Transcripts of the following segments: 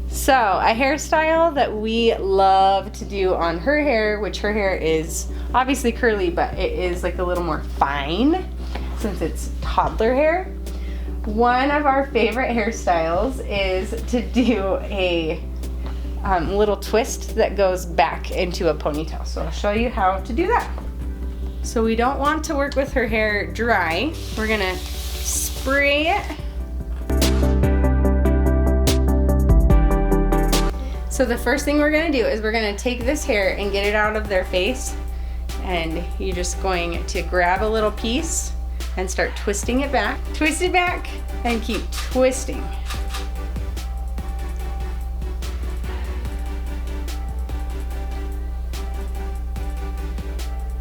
So, a hairstyle that we love to do on her hair, which her hair is obviously curly, but it is like a little more fine since it's toddler hair. One of our favorite hairstyles is to do a little twist that goes back into a ponytail. So I'll show you how to do that. So we don't want to work with her hair dry. We're gonna spray it. So the first thing we're gonna do is we're gonna take this hair and get it out of their face, and you're just going to grab a little piece and start twisting it back. Twist it back and keep twisting.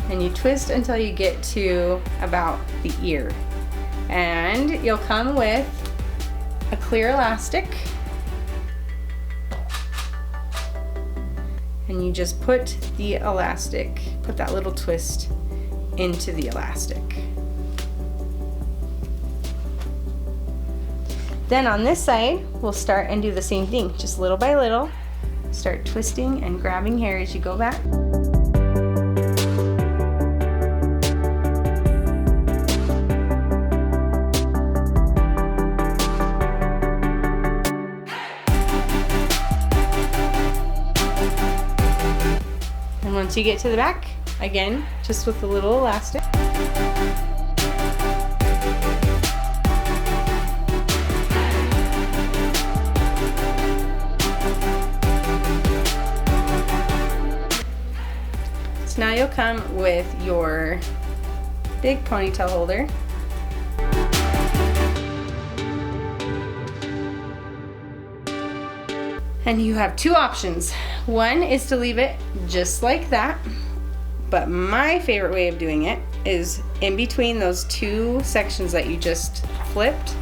And you twist until you get to about the ear. And you'll come with a clear elastic. And you just put the elastic, put that little twist into the elastic. Then on this side, we'll start and do the same thing, just little by little. Start twisting and grabbing hair as you go back. And once you get to the back, again, just with a little elastic. So now you'll come with your big ponytail holder. And you have two options. One is to leave it just like that, but my favorite way of doing it is in between those two sections that you just flipped,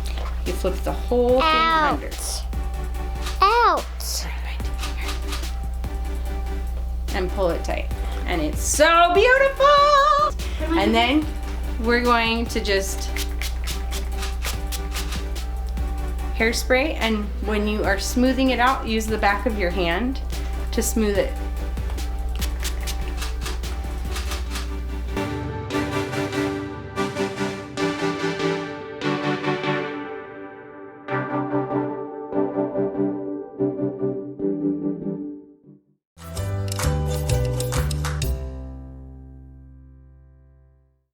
you flip the whole thing under. Ouch! And pull it tight. And it's so beautiful! And then we're going to just hairspray, and when you are smoothing it out, use the back of your hand to smooth it